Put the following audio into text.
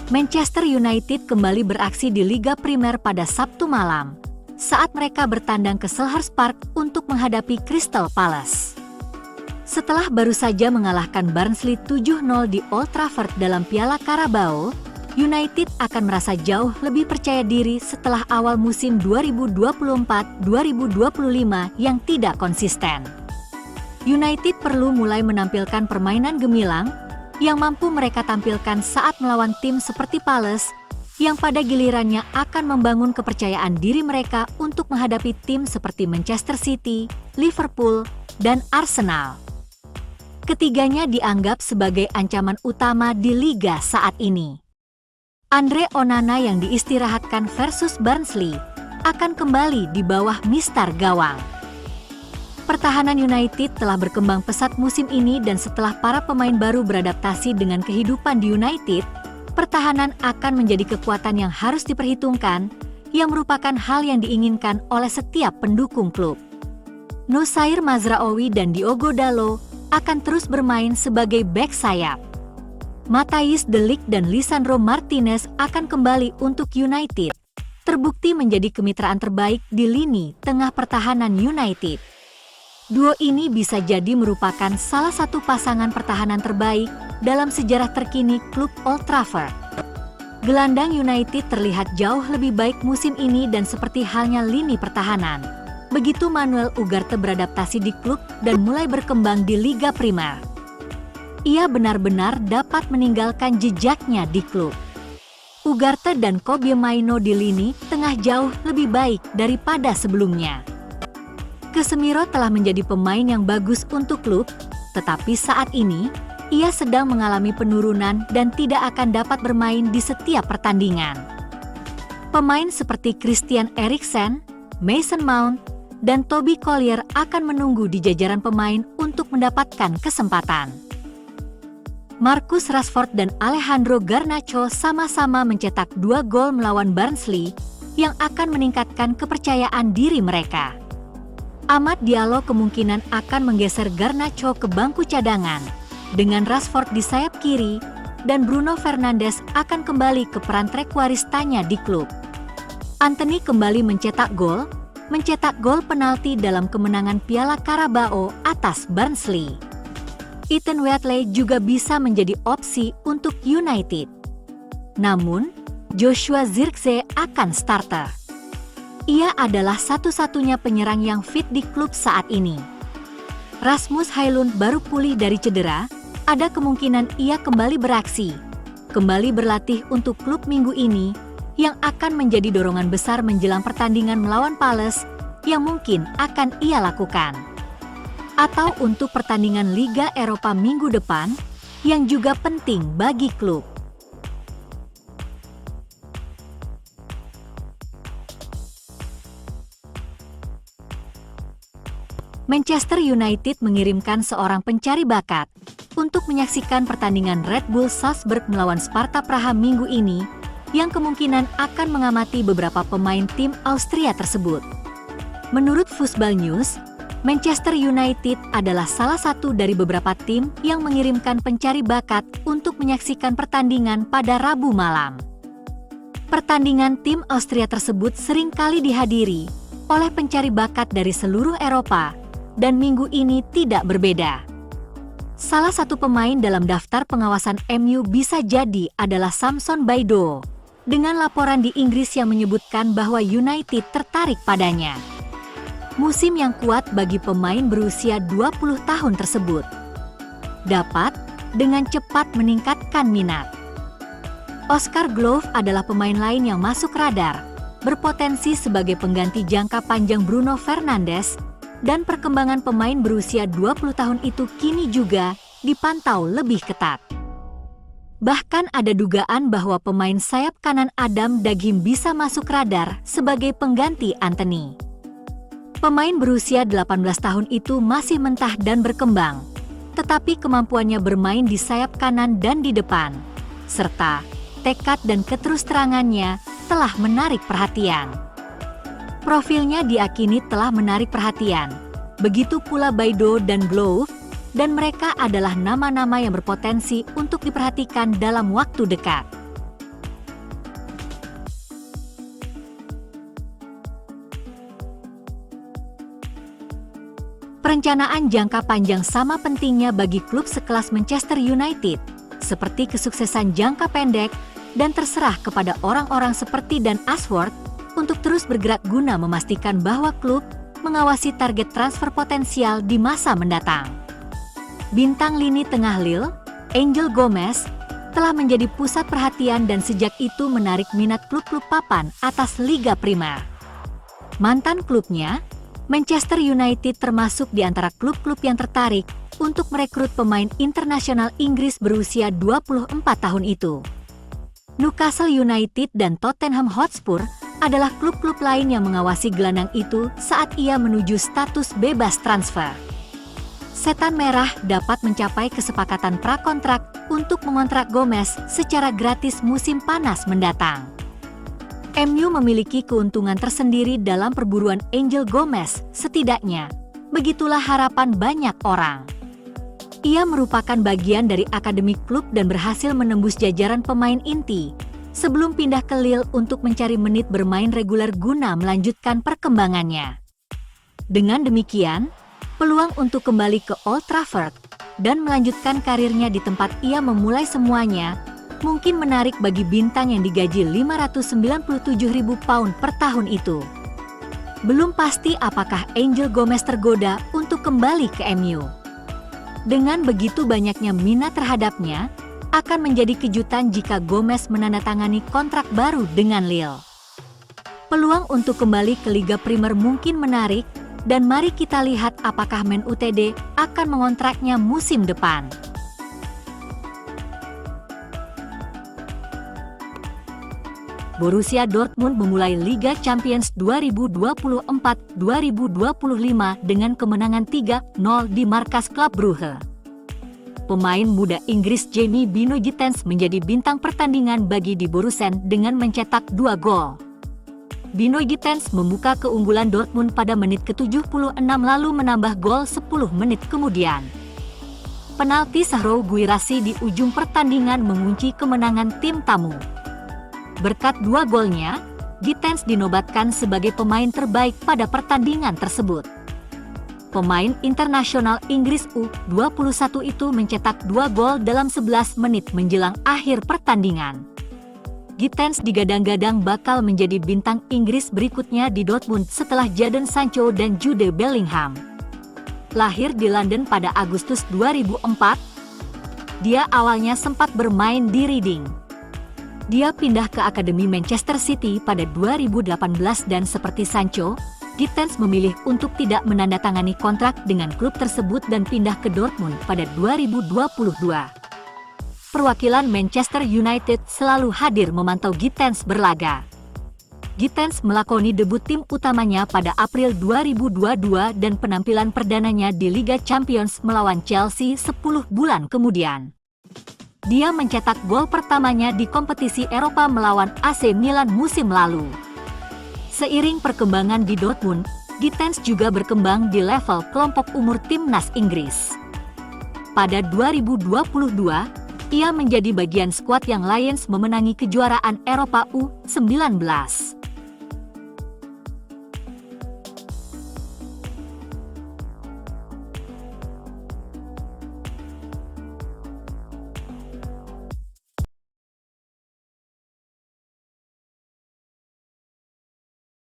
Manchester United kembali beraksi di Liga Primer pada Sabtu malam, saat mereka bertandang ke Selhurst Park untuk menghadapi Crystal Palace. Setelah baru saja mengalahkan Barnsley 7-0 di Old Trafford dalam Piala Carabao, United akan merasa jauh lebih percaya diri setelah awal musim 2024-2025 yang tidak konsisten. United perlu mulai menampilkan permainan gemilang yang mampu mereka tampilkan saat melawan tim seperti Palace, yang pada gilirannya akan membangun kepercayaan diri mereka untuk menghadapi tim seperti Manchester City, Liverpool, dan Arsenal. Ketiganya dianggap sebagai ancaman utama di liga saat ini. Andre Onana yang diistirahatkan versus Barnsley akan kembali di bawah mistar gawang. Pertahanan United telah berkembang pesat musim ini dan setelah para pemain baru beradaptasi dengan kehidupan di United, pertahanan akan menjadi kekuatan yang harus diperhitungkan, yang merupakan hal yang diinginkan oleh setiap pendukung klub. Noussair Mazraoui dan Diogo Dalot akan terus bermain sebagai bek sayap. Matthijs de Ligt dan Lisandro Martinez akan kembali untuk United, terbukti menjadi kemitraan terbaik di lini tengah pertahanan United. Duo ini bisa jadi merupakan salah satu pasangan pertahanan terbaik dalam sejarah terkini klub Old Trafford. Gelandang United terlihat jauh lebih baik musim ini dan seperti halnya lini pertahanan, begitu Manuel Ugarte beradaptasi di klub dan mulai berkembang di Liga Primer. Ia benar-benar dapat meninggalkan jejaknya di klub. Ugarte dan Kobbie Mainoo di lini tengah jauh lebih baik daripada sebelumnya. Casemiro telah menjadi pemain yang bagus untuk klub, tetapi saat ini, ia sedang mengalami penurunan dan tidak akan dapat bermain di setiap pertandingan. Pemain seperti Christian Eriksen, Mason Mount, dan Toby Collier akan menunggu di jajaran pemain untuk mendapatkan kesempatan. Marcus Rashford dan Alejandro Garnacho sama-sama mencetak 2 gol melawan Barnsley yang akan meningkatkan kepercayaan diri mereka. Amad Diallo kemungkinan akan menggeser Garnacho ke bangku cadangan, dengan Rashford di sayap kiri, dan Bruno Fernandes akan kembali ke peran trekwaristanya di klub. Antony kembali mencetak gol penalti dalam kemenangan Piala Carabao atas Barnsley. Ethan Wheatley juga bisa menjadi opsi untuk United. Namun, Joshua Zirkzee akan starter. Ia adalah satu-satunya penyerang yang fit di klub saat ini. Rasmus Højlund baru pulih dari cedera, ada kemungkinan ia kembali beraksi, kembali berlatih untuk klub minggu ini, yang akan menjadi dorongan besar menjelang pertandingan melawan Palace yang mungkin akan ia lakukan. Atau untuk pertandingan Liga Eropa minggu depan, yang juga penting bagi klub. Manchester United mengirimkan seorang pencari bakat untuk menyaksikan pertandingan Red Bull Salzburg melawan Sparta Praha minggu ini, yang kemungkinan akan mengamati beberapa pemain tim Austria tersebut. Menurut Football News, Manchester United adalah salah satu dari beberapa tim yang mengirimkan pencari bakat untuk menyaksikan pertandingan pada Rabu malam. Pertandingan tim Austria tersebut seringkali dihadiri oleh pencari bakat dari seluruh Eropa, dan minggu ini tidak berbeda. Salah satu pemain dalam daftar pengawasan MU bisa jadi adalah Samson Baidoo, dengan laporan di Inggris yang menyebutkan bahwa United tertarik padanya. Musim yang kuat bagi pemain berusia 20 tahun tersebut dapat dengan cepat meningkatkan minat. Oscar Glover adalah pemain lain yang masuk radar, berpotensi sebagai pengganti jangka panjang Bruno Fernandes, dan perkembangan pemain berusia 20 tahun itu kini juga dipantau lebih ketat. Bahkan ada dugaan bahwa pemain sayap kanan Adam Daghim bisa masuk radar sebagai pengganti Antony. Pemain berusia 18 tahun itu masih mentah dan berkembang, tetapi kemampuannya bermain di sayap kanan dan di depan, serta tekad dan keterus-terangannya telah menarik perhatian. Profilnya diakini telah menarik perhatian, begitu pula Baidoo dan Glover, dan mereka adalah nama-nama yang berpotensi untuk diperhatikan dalam waktu dekat. Perencanaan jangka panjang sama pentingnya bagi klub sekelas Manchester United, seperti kesuksesan jangka pendek, dan terserah kepada orang-orang seperti Dan Ashworth untuk terus bergerak guna memastikan bahwa klub mengawasi target transfer potensial di masa mendatang. Bintang lini tengah Lille, Angel Gomez, telah menjadi pusat perhatian dan sejak itu menarik minat klub-klub papan atas Liga Primer. Mantan klubnya, Manchester United termasuk di antara klub-klub yang tertarik untuk merekrut pemain internasional Inggris berusia 24 tahun itu. Newcastle United dan Tottenham Hotspur adalah klub-klub lain yang mengawasi gelandang itu saat ia menuju status bebas transfer. Setan Merah dapat mencapai kesepakatan prakontrak untuk mengontrak Gomez secara gratis musim panas mendatang. MU memiliki keuntungan tersendiri dalam perburuan Angel Gomez, setidaknya begitulah harapan banyak orang. Ia merupakan bagian dari akademi klub dan berhasil menembus jajaran pemain inti sebelum pindah ke Lille untuk mencari menit bermain reguler guna melanjutkan perkembangannya. Dengan demikian, peluang untuk kembali ke Old Trafford dan melanjutkan karirnya di tempat ia memulai semuanya mungkin menarik bagi bintang yang digaji £597.000 per tahun itu. Belum pasti apakah Angel Gomez tergoda untuk kembali ke MU. Dengan begitu banyaknya minat terhadapnya, akan menjadi kejutan jika Gomez menandatangani kontrak baru dengan Lille. Peluang untuk kembali ke Liga Primer mungkin menarik, dan mari kita lihat apakah Man Utd akan mengontraknya musim depan. Borussia Dortmund memulai Liga Champions 2024-2025 dengan kemenangan 3-0 di markas klub Brugge. Pemain muda Inggris Jamie Bino Gittens menjadi bintang pertandingan bagi Die Borussen dengan mencetak 2 gol. Bino Gittens membuka keunggulan Dortmund pada menit ke-76 lalu menambah gol 10 menit kemudian. Penalti Sahrow Guirassy di ujung pertandingan mengunci kemenangan tim tamu. Berkat 2 golnya, Gittens dinobatkan sebagai pemain terbaik pada pertandingan tersebut. Pemain internasional Inggris U21 itu mencetak 2 gol dalam 11 menit menjelang akhir pertandingan. Gittens digadang-gadang bakal menjadi bintang Inggris berikutnya di Dortmund setelah Jadon Sancho dan Jude Bellingham. Lahir di London pada Agustus 2004, dia awalnya sempat bermain di Reading. Dia pindah ke Akademi Manchester City pada 2018 dan seperti Sancho, Gittens memilih untuk tidak menandatangani kontrak dengan klub tersebut dan pindah ke Dortmund pada 2022. Perwakilan Manchester United selalu hadir memantau Gittens berlaga. Gittens melakoni debut tim utamanya pada April 2022 dan penampilan perdananya di Liga Champions melawan Chelsea 10 bulan kemudian. Dia mencetak gol pertamanya di kompetisi Eropa melawan AC Milan musim lalu. Seiring perkembangan di Dortmund, Gittens juga berkembang di level kelompok umur timnas Inggris. Pada 2022, ia menjadi bagian skuad yang Lions memenangi kejuaraan Eropa U19.